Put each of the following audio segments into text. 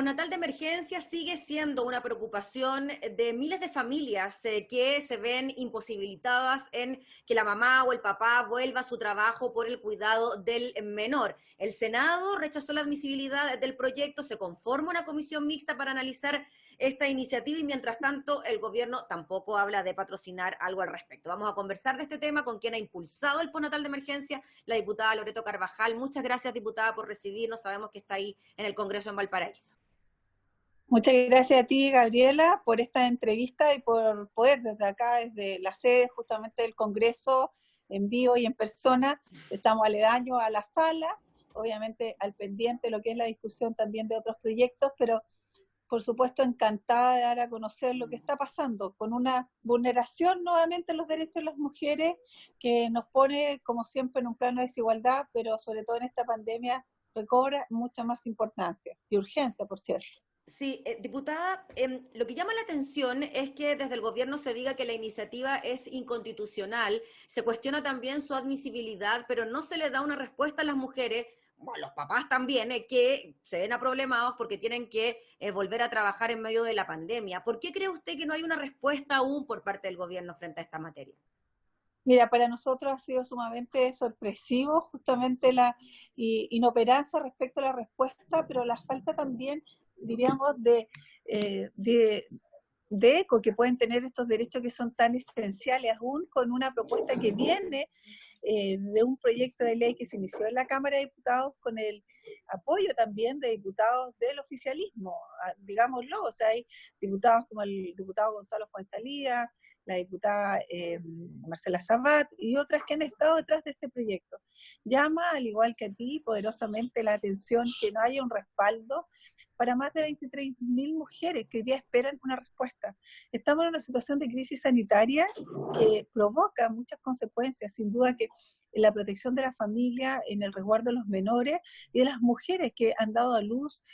postnatal de emergencia sigue siendo una preocupación de miles de familias que se ven imposibilitadas en que la mamá o el papá vuelva a su trabajo por el cuidado del menor. El Senado rechazó la admisibilidad del proyecto, se conforma una comisión mixta para analizar esta iniciativa y mientras tanto el gobierno tampoco habla de patrocinar algo al respecto. Vamos a conversar de este tema con quien ha impulsado el postnatal de emergencia, la diputada Loreto Carvajal. Muchas gracias, diputada, por recibirnos. Sabemos que está ahí en el Congreso en Valparaíso. Muchas gracias a ti, Gabriela, por esta entrevista y por poder desde acá, desde la sede justamente del Congreso, en vivo y en persona, estamos aledaños a la sala, obviamente al pendiente de lo que es la discusión también de otros proyectos, pero por supuesto encantada de dar a conocer lo que está pasando, con una vulneración nuevamente de los derechos de las mujeres que nos pone, como siempre, en un plano de desigualdad, pero sobre todo en esta pandemia recobra mucha más importancia y urgencia, por cierto. Sí, diputada, lo que llama la atención es que desde el gobierno se diga que la iniciativa es inconstitucional, se cuestiona también su admisibilidad, pero no se le da una respuesta a las mujeres, bueno, los papás también, que se ven aproblemados porque tienen que volver a trabajar en medio de la pandemia. ¿Por qué cree usted que no hay una respuesta aún por parte del gobierno frente a esta materia? Mira, para nosotros ha sido sumamente sorpresivo justamente la inoperancia respecto a la respuesta, pero la falta también, diríamos, de eco que pueden tener estos derechos que son tan esenciales, aún con una propuesta que viene de un proyecto de ley que se inició en la Cámara de Diputados con el apoyo también de diputados del oficialismo, digámoslo, o sea, hay diputados como el diputado Gonzalo Fuenzalía, la diputada Marcela Sabat y otras que han estado detrás de este proyecto. Llama, al igual que a ti, poderosamente la atención que no haya un respaldo para más de 23.000 mujeres que hoy día esperan una respuesta. Estamos en una situación de crisis sanitaria que provoca muchas consecuencias, sin duda que en la protección de la familia, en el resguardo de los menores y de las mujeres que han dado a luz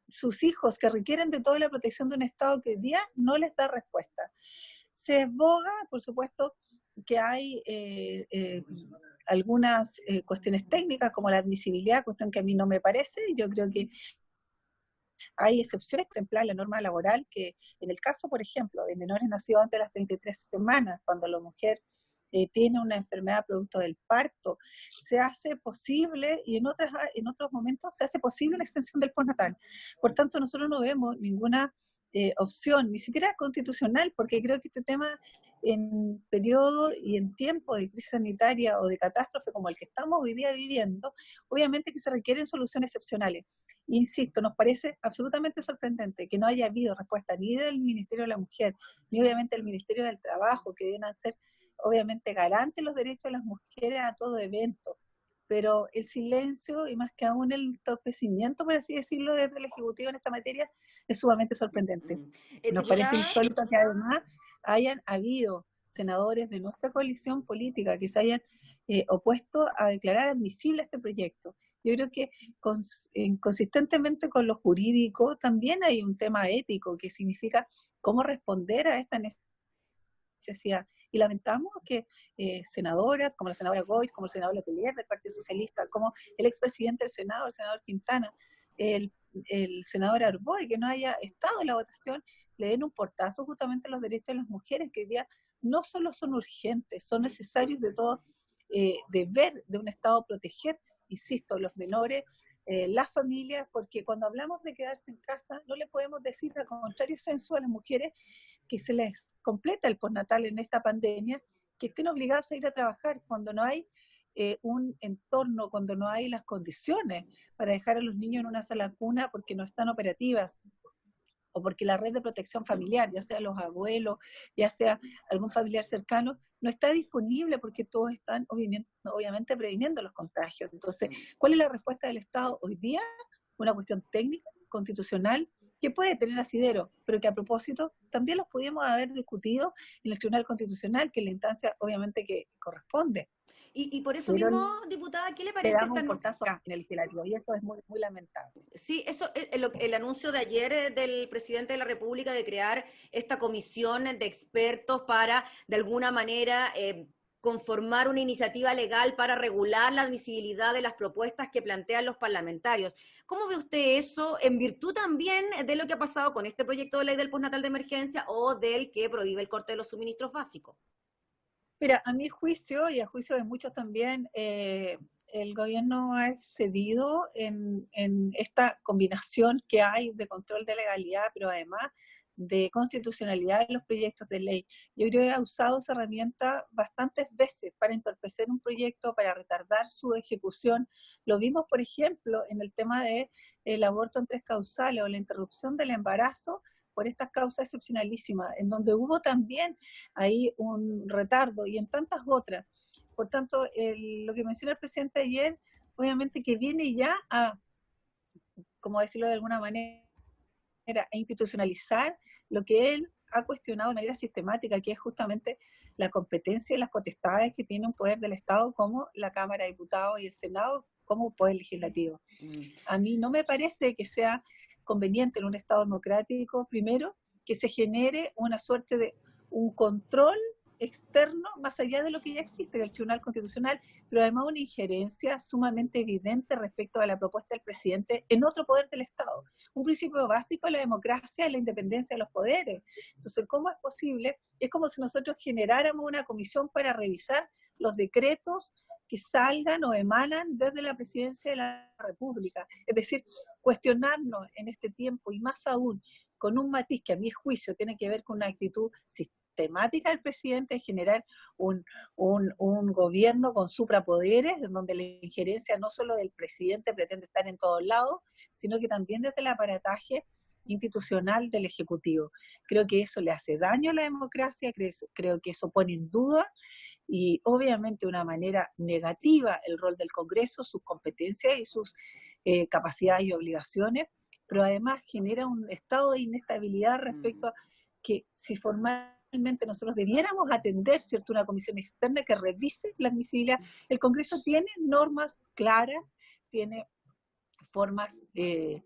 sus hijos, que requieren de toda la protección de un Estado que hoy día no les da respuesta. Se esboga, por supuesto, que hay algunas cuestiones técnicas, como la admisibilidad, cuestión que a mí no me parece. Yo creo que hay excepciones contempladas en la norma laboral que, en el caso, por ejemplo, de menores nacidos antes de las 33 semanas, cuando la mujer tiene una enfermedad producto del parto, se hace posible, y en otros momentos se hace posible una extensión del postnatal. Por tanto, nosotros no vemos ninguna opción, ni siquiera constitucional, porque creo que este tema en periodo y en tiempo de crisis sanitaria o de catástrofe como el que estamos hoy día viviendo, obviamente que se requieren soluciones excepcionales. Insisto, nos parece absolutamente sorprendente que no haya habido respuesta ni del Ministerio de la Mujer, ni obviamente del Ministerio del Trabajo, que deben ser obviamente garantes los derechos de las mujeres a todo evento, pero el silencio y más que aún el entorpecimiento, por así decirlo, desde el Ejecutivo en esta materia es sumamente sorprendente. Nos parece Diputada, insólito que además hayan habido senadores de nuestra coalición política que se hayan opuesto a declarar admisible este proyecto. Yo creo que consistentemente con lo jurídico también hay un tema ético que significa cómo responder a esta necesidad. Y lamentamos que senadoras como la senadora Gois, como el senador Letelier del Partido Socialista, como el expresidente del Senado, el senador Quintana, el senador Arboe, que no haya estado en la votación, le den un portazo justamente a los derechos de las mujeres, que hoy día no solo son urgentes, son necesarios de todo deber de un Estado proteger, insisto, los menores, las familias, porque cuando hablamos de quedarse en casa, no le podemos decir al contrario censo a las mujeres que se les completa el postnatal en esta pandemia, que estén obligadas a ir a trabajar cuando no hay un entorno, cuando no hay las condiciones para dejar a los niños en una sala cuna porque no están operativas, o porque la red de protección familiar, ya sea los abuelos, ya sea algún familiar cercano, no está disponible porque todos están obviamente previniendo los contagios. Entonces, ¿cuál es la respuesta del Estado hoy día? Una cuestión técnica, constitucional, que puede tener asidero, pero que a propósito también los pudimos haber discutido en el Tribunal Constitucional, que es la instancia obviamente que corresponde. y por eso Pero mismo, diputada, ¿qué le le parece damos esta... un portazo en el legislativo y eso es muy, muy lamentable. Sí, eso, el anuncio de ayer del presidente de la República de crear esta comisión de expertos para, de alguna manera, conformar una iniciativa legal para regular la admisibilidad de las propuestas que plantean los parlamentarios. ¿Cómo ve usted eso en virtud también de lo que ha pasado con este proyecto de ley del postnatal de emergencia o del que prohíbe el corte de los suministros básicos? Mira, a mi juicio y a juicio de muchos también, el gobierno ha excedido en esta combinación que hay de control de legalidad, pero además de constitucionalidad de los proyectos de ley. Yo creo que ha usado esa herramienta bastantes veces para entorpecer un proyecto, para retardar su ejecución. Lo vimos, por ejemplo, en el tema del aborto en 3 causales o la interrupción del embarazo por estas causas excepcionalísimas, en donde hubo también ahí un retardo y en tantas otras. Por tanto, lo que menciona el presidente ayer, obviamente que viene ya a, como decirlo de alguna manera, a institucionalizar lo que él ha cuestionado de manera sistemática, que es justamente la competencia y las potestades que tiene un poder del Estado como la Cámara de Diputados y el Senado como poder legislativo. A mí no me parece que sea conveniente en un Estado democrático, primero, que se genere una suerte de un control externo más allá de lo que ya existe del Tribunal Constitucional, pero además una injerencia sumamente evidente respecto a la propuesta del presidente en otro poder del Estado. Un principio básico de la democracia es la independencia de los poderes. Entonces, ¿cómo es posible? Es como si nosotros generáramos una comisión para revisar los decretos que salgan o emanan desde la presidencia de la República. Es decir, cuestionarnos en este tiempo y más aún con un matiz que a mi juicio tiene que ver con una actitud sistemática del presidente de generar un gobierno con suprapoderes, en donde la injerencia no solo del presidente pretende estar en todos lados, sino que también desde el aparataje institucional del Ejecutivo. Creo que eso le hace daño a la democracia, creo que eso pone en duda y obviamente de una manera negativa el rol del Congreso, sus competencias y sus capacidades y obligaciones, pero además genera un estado de inestabilidad respecto a que si formalmente nosotros debiéramos atender, ¿cierto?, una comisión externa que revise la admisibilidad. El Congreso tiene normas claras, tiene formas de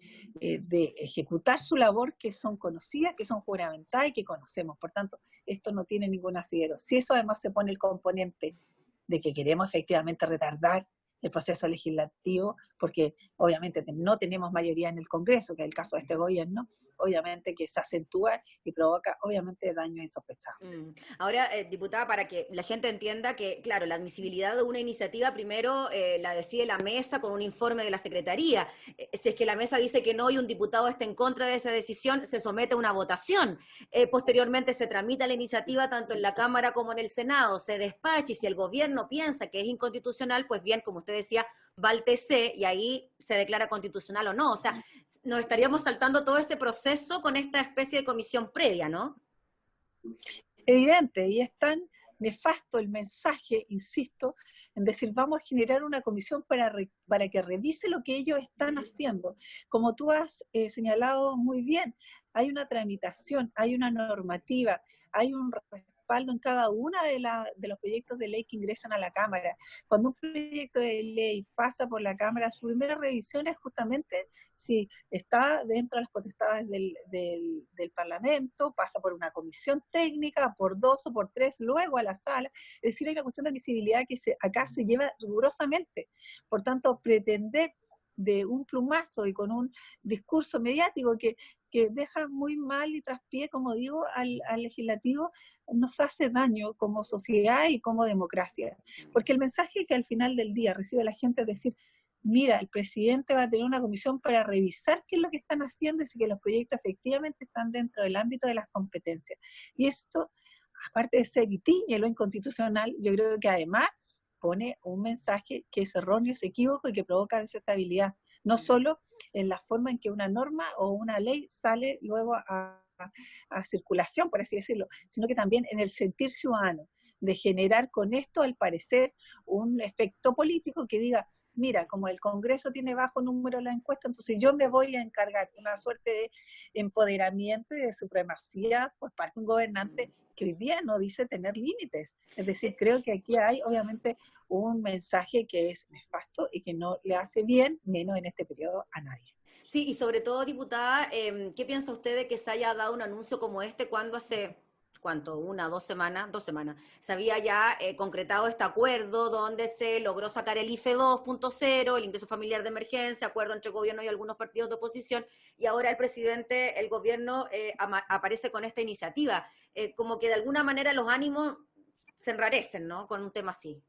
ejecutar su labor que son conocidas, que son juramentadas y que conocemos. Por tanto, esto no tiene ningún asidero. Si eso además se pone el componente de que queremos efectivamente retardar el proceso legislativo, porque obviamente no tenemos mayoría en el Congreso, que es el caso de este gobierno, obviamente que se acentúa y provoca obviamente daño insospechado. Ahora, diputada, para que la gente entienda que, claro, la admisibilidad de una iniciativa primero la decide la mesa con un informe de la Secretaría. Si es que la mesa dice que no y un diputado está en contra de esa decisión, se somete a una votación. Posteriormente se tramita la iniciativa tanto en la Cámara como en el Senado, se despacha y si el gobierno piensa que es inconstitucional, pues bien, como usted decía, va al TC y ahí se declara constitucional o no. O sea, nos estaríamos saltando todo ese proceso con esta especie de comisión previa, ¿no? Evidente, y es tan nefasto el mensaje, insisto, en decir vamos a generar una comisión para que revise lo que ellos están haciendo. Como tú has señalado muy bien, hay una tramitación, hay una normativa, hay un respaldo en cada una de los proyectos de ley que ingresan a la Cámara. Cuando un proyecto de ley pasa por la Cámara, su primera revisión es justamente si está dentro de las potestades del Parlamento, pasa por una comisión técnica, por 2 o por 3, luego a la sala. Es decir, hay una cuestión de admisibilidad que acá se lleva rigurosamente. Por tanto, pretender de un plumazo y con un discurso mediático que deja muy mal y traspié, como digo, al legislativo, nos hace daño como sociedad y como democracia. Porque el mensaje que al final del día recibe la gente es decir, mira, el presidente va a tener una comisión para revisar qué es lo que están haciendo y si que los proyectos efectivamente están dentro del ámbito de las competencias. Y esto, aparte de ser y tiñe lo inconstitucional, yo creo que además pone un mensaje que es erróneo, es equívoco y que provoca desestabilidad. No solo en la forma en que una norma o una ley sale luego a circulación, por así decirlo, sino que también en el sentir ciudadano, de generar con esto, al parecer, un efecto político que diga, mira, como el Congreso tiene bajo número en la encuesta, entonces yo me voy a encargar de una suerte de empoderamiento y de supremacía por parte de un gobernante que hoy día no dice tener límites. Es decir, creo que aquí hay obviamente un mensaje que es nefasto y que no le hace bien, menos en este periodo, a nadie. Sí, y sobre todo, diputada, ¿qué piensa usted de que se haya dado un anuncio como este cuando hace ¿cuánto? Dos semanas, se había ya concretado este acuerdo donde se logró sacar el IFE 2.0, el ingreso familiar de emergencia, acuerdo entre gobierno y algunos partidos de oposición, y ahora el gobierno aparece con esta iniciativa. Como que de alguna manera los ánimos se enrarecen, ¿no? Con un tema así.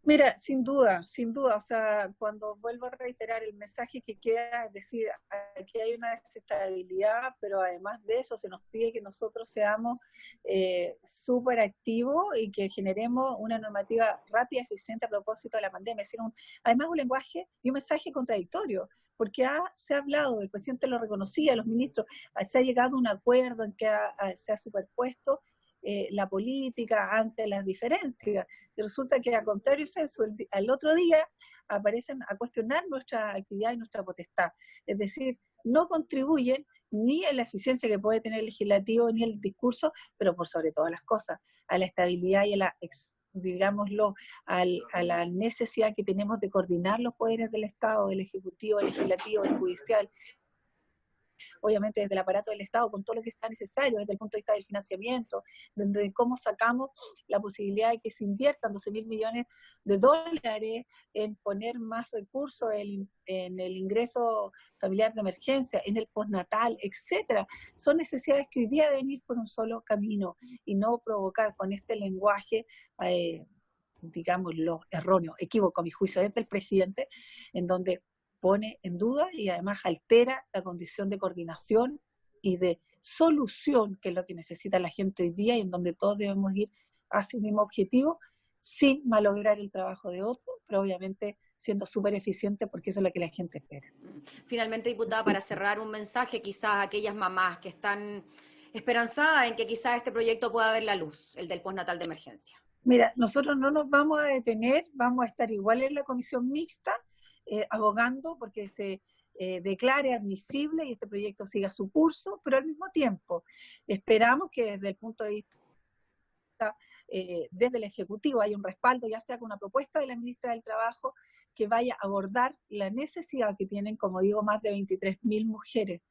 Mira, sin duda, o sea, cuando vuelvo a reiterar el mensaje que queda, es decir, aquí hay una desestabilidad, pero además de eso se nos pide que nosotros seamos súper activos y que generemos una normativa rápida y eficiente a propósito de la pandemia, es decir, además un lenguaje y un mensaje contradictorio, porque se ha hablado, el presidente lo reconocía, los ministros, se ha llegado a un acuerdo en que se ha superpuesto la política ante las diferencias. Y resulta que, a contrario de eso, al otro día aparecen a cuestionar nuestra actividad y nuestra potestad. Es decir, no contribuyen ni en la eficiencia que puede tener el legislativo, ni el discurso, pero por sobre todas las cosas, a la estabilidad y a la, digámoslo, a la necesidad que tenemos de coordinar los poderes del Estado, del Ejecutivo, del Legislativo, del Judicial, obviamente desde el aparato del Estado, con todo lo que sea necesario, desde el punto de vista del financiamiento, de cómo sacamos la posibilidad de que se inviertan 12.000 millones de dólares en poner más recursos en el ingreso familiar de emergencia, en el postnatal, etcétera. Son necesidades que hoy día deben ir por un solo camino y no provocar con este lenguaje digámoslo, erróneo, equívoco a mi juicio, desde el presidente, en donde pone en duda y además altera la condición de coordinación y de solución, que es lo que necesita la gente hoy día y en donde todos debemos ir hacia un mismo objetivo, sin malograr el trabajo de otro, pero obviamente siendo súper eficiente, porque eso es lo que la gente espera. Finalmente, diputada, para cerrar, un mensaje quizás a aquellas mamás que están esperanzadas en que quizás este proyecto pueda ver la luz, el del postnatal de emergencia. Mira, nosotros no nos vamos a detener, vamos a estar igual en la comisión mixta, abogando porque se declare admisible y este proyecto siga su curso, pero al mismo tiempo esperamos que desde el punto de vista desde el Ejecutivo haya un respaldo, ya sea con una propuesta de la ministra del Trabajo que vaya a abordar la necesidad que tienen, como digo, más de 23.000 mujeres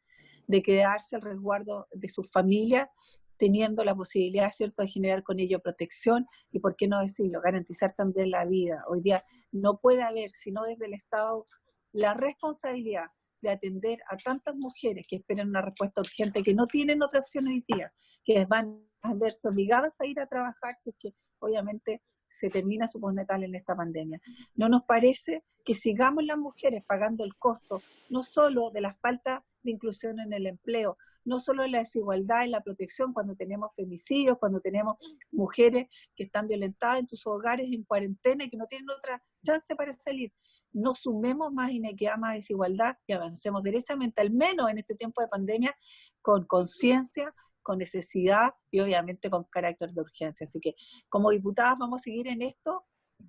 de quedarse al resguardo de sus familias, teniendo la posibilidad, ¿cierto?, de generar con ello protección y, por qué no decirlo, garantizar también la vida. Hoy día no puede haber, sino desde el Estado, la responsabilidad de atender a tantas mujeres que esperan una respuesta urgente, que no tienen otra opción hoy día, que van a verse obligadas a ir a trabajar si es que obviamente se termina su postnatal en esta pandemia. No nos parece que sigamos las mujeres pagando el costo, no solo de la falta de inclusión en el empleo, no solo de la desigualdad en la protección cuando tenemos femicidios, cuando tenemos mujeres que están violentadas en sus hogares en cuarentena y que no tienen otra chance para salir. No sumemos más inequidad, más desigualdad y avancemos derechamente, al menos en este tiempo de pandemia, con conciencia, con necesidad y obviamente con carácter de urgencia. Así que como diputadas vamos a seguir en esto,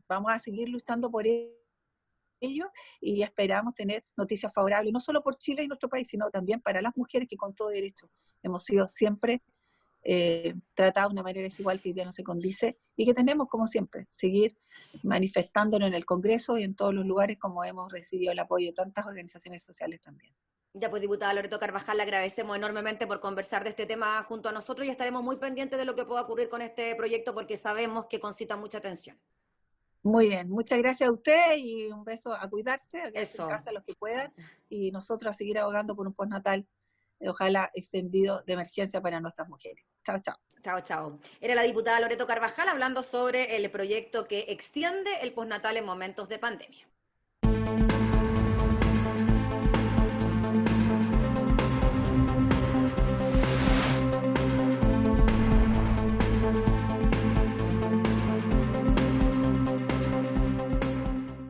vamos a seguir luchando por ello y esperamos tener noticias favorables, no solo por Chile y nuestro país, sino también para las mujeres que con todo derecho hemos sido siempre tratadas de una manera desigual que hoy día no se condice y que tenemos, como siempre, seguir manifestándonos en el Congreso y en todos los lugares como hemos recibido el apoyo de tantas organizaciones sociales también. Ya pues, diputada Loreto Carvajal, le agradecemos enormemente por conversar de este tema junto a nosotros y estaremos muy pendientes de lo que pueda ocurrir con este proyecto porque sabemos que concita mucha atención. Muy bien, muchas gracias a usted y un beso, a cuidarse, a quedarse en casa los que puedan y nosotros a seguir abogando por un postnatal, ojalá extendido de emergencia para nuestras mujeres. Chao, chao. Chao, chao. Era la diputada Loreto Carvajal hablando sobre el proyecto que extiende el postnatal en momentos de pandemia.